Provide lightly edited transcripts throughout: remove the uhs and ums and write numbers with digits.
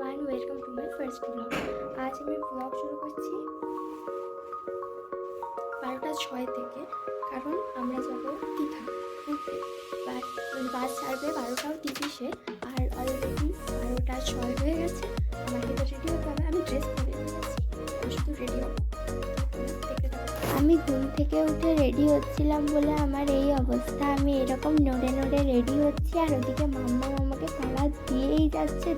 Everyone, welcome to my first blog. आज আমি blog শুরু করছি 12:06 থেকে, কারণ আমরা যাব দীঘা ঘুরতে। বাস ছাড়বে 12:30-এ, আর অলরেডি 12:06 হয়ে গেছে। আমাকে তো রেডি হতে হবে। আমি ড্রেস পরে নিয়েছি, আমি শুধু রেডি হবো। আমি ঘুম থেকে উঠে রেডি হচ্ছিলাম বলে আমার এই অবস্থা। আমি এরকম নড়ে নড়ে রেডি হচ্ছি, আর ওদিকে মাম্মা আমাকে তাড়া দিয়েই যাচ্ছে।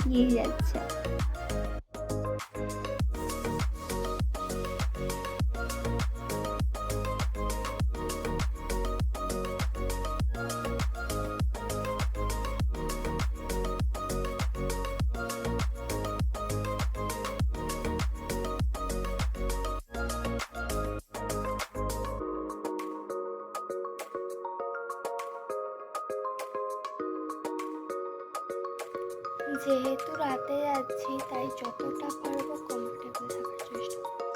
যেহেতু রাতে যাচ্ছি, তাই যতটা পারবো কমফোর্টেবল থাকার চেষ্টা করছি।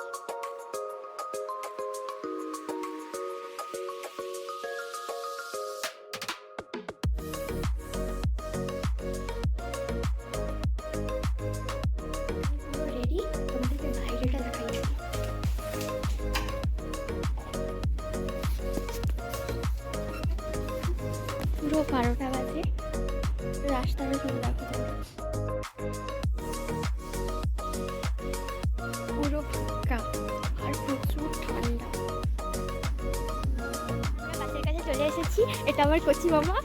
পুরো রেডি, তোমাদেরকে বাইরেটা দেখাই। পুরো 12টা বাজে, রাস্তাটা শুধু দেখো, পুরো ফাঁকা আর প্রচুর ঠান্ডা। আমরা বাসের কাছে চলে এসেছি। এটা আমার কচি মামা।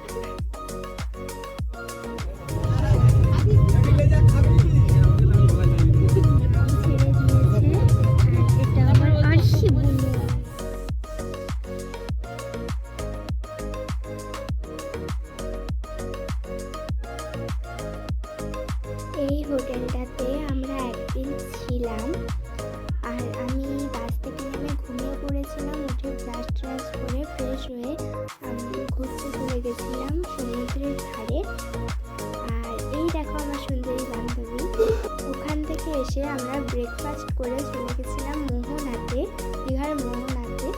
এটা আমার আরশি বুনু। এই হোটেলটাতে আমরা একদিন ছিলাম, আর আমি বাস থেকে নেমে ঘুমিয়ে পড়েছিলাম। উঠে ব্রাশ ট্রাশ করে ফ্রেশ হয়ে আমি ঘুরতে চলে গেছিলাম সমুদ্রের ধারে। আর এই দেখো আমার সুন্দরী বান্ধবী। ওখান থেকে এসে আমরা ব্রেকফাস্ট করে চলে গেছিলাম মোহনাতে, দীঘার মোহনাতে।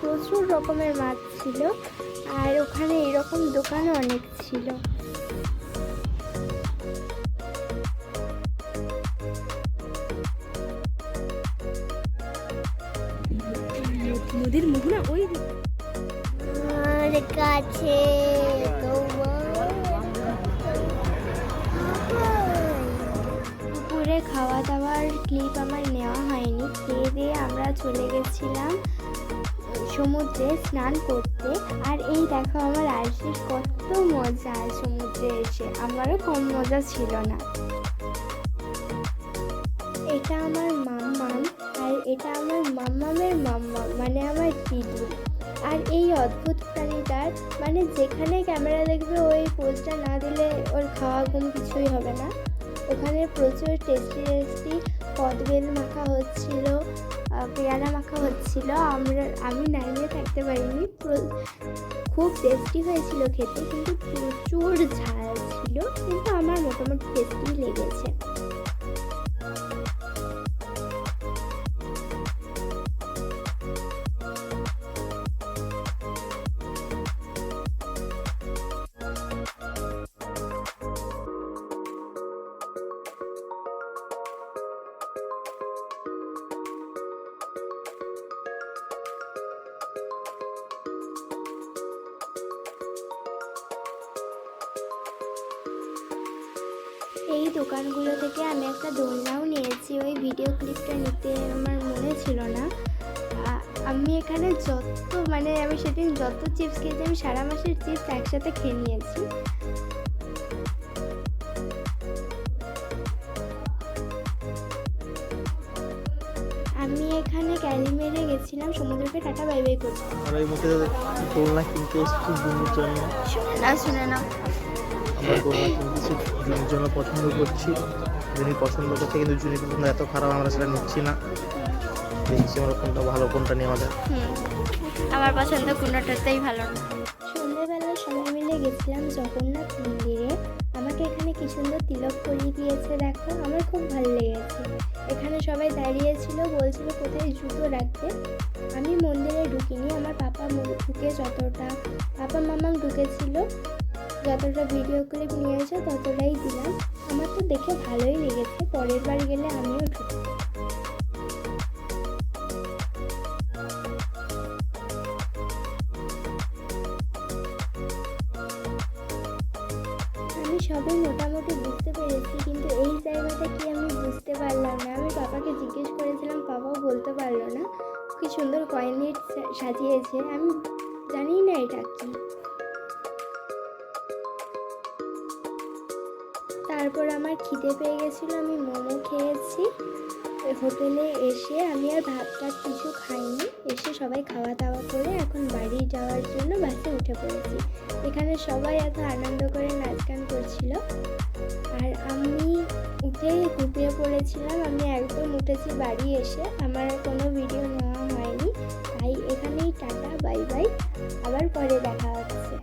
প্রচুর রকমের মাছ ছিল, আর ওখানে এরকম দোকানও অনেক ছিল। নদীর মোহনা ওই কাছে। দুপুরে খাওয়া দাওয়ার ক্লিপ আমার নেওয়া হয়নি। খেয়ে দিয়ে আমরা চলে গেছিলাম সমুদ্রে স্নান করতে। আর এই দেখো আমার আরশির কত মজা সমুদ্রে এসে, আমারও কম মজা ছিল না। এটা আমার মাম্মাম, আর এটা আমার মাম্মামের মাম্মা, মানে আমার দিদি। আর এই অদ্ভুত প্রাণীটার মানে যেখানে ক্যামেরা দেখবে ওই পোজটা না দিলে ওর খাওয়া ঘুম কিছুই হবে না। ওখানে প্রচুর টেস্টি কদবেল মাখা হচ্ছিল, পেয়ারা মাখা হচ্ছিল। আমি না নিয়ে থাকতে পারিনি। খুব টেস্টি হয়েছিল খেতে, কিন্তু প্রচুর ঝাল ছিল, কিন্তু আমার মোটামুটি টেস্টি লেগেছে। এই দোকানগুলো থেকে আমি একটা দোলনাও নিয়েছি। ওই ভিডিও ক্লিপটা নিতে আমার মনে ছিল না। আমি এখানে আমি সেদিন যত চিপস খেয়েছি, আমি সারা মাসের চিপস একসাথে খেয়ে নিয়েছি। আমি এখানে ক্যালিমেরে গেছিলাম সমুদ্রকে টাটা বাই বাই করছি। আর এই মুখে দোলনা কিনতে এসেছি বুনুর জন্য। শুনে না আমরা দোলনা কিনতেছি জুনির জন্য, পছন্দ করছি। জুনি পছন্দ করছে, কিন্তু জুনি পছন্দ এত খারাপ আমরা সেটা নিচ্ছি না। দেখছি আমরা কোনটা ভালো কোনটা নেওয়া যায়। আমার পছন্দ কোনোটাতেই ভালো না। সন্ধ্যেবেলা সবাই মিলে গেছিলাম জগন্নাথ মন্দিরে। আমাকে এখানে কি সুন্দর তিলক পরিয়ে দিয়েছে দেখো, আমার খুব ভালো লেগেছে। এখানে সবাই দাঁড়িয়েছিল, বলছিল কোথায় জুতো রাখবে। আমি মন্দিরে ঢুকিনি, আমার পাপা ঢুকে পাপা মামাম ঢুকেছিল, যতটা ভিডিও ক্লিপ নিয়েছে ততটাই দিলাম। আমার তো দেখে ভালোই লেগেছে, পরের বার গেলে আমিও ঢুকবো। আমি সবই মোটামুটি বুঝতে পেরেছি, কিন্তু এই জায়গাটা কি আমি বুঝতে পারলাম না। আমি পাপাকে জিজ্ঞেস করেছিলাম, পাপাও বলতে পারলো না। কি সুন্দর কয়েন সাজিয়েছে, আমি জানি না এটা কি। তারপর আমার খিদে পেয়ে গেছিলো, আমি মোমো খেয়েছি। হোটেলে এসে আমি আর ভাত টাত কিছু খাইনি, এসে সবাই খাওয়া দাওয়া করে এখন বাড়ি যাওয়ার জন্য বাসে উঠে পড়েছি। এখানে সবাই এত আনন্দ করে নাচ গান করছিল, আর আমি উঠেই ঘুমিয়ে পড়েছিলাম। আমি একদম উঠেছি বাড়ি এসে, আমার কোনো ভিডিও নেওয়া হয়নি। তাই এখানেই টাটা, বাই বাই, আবার পরে দেখা হচ্ছে।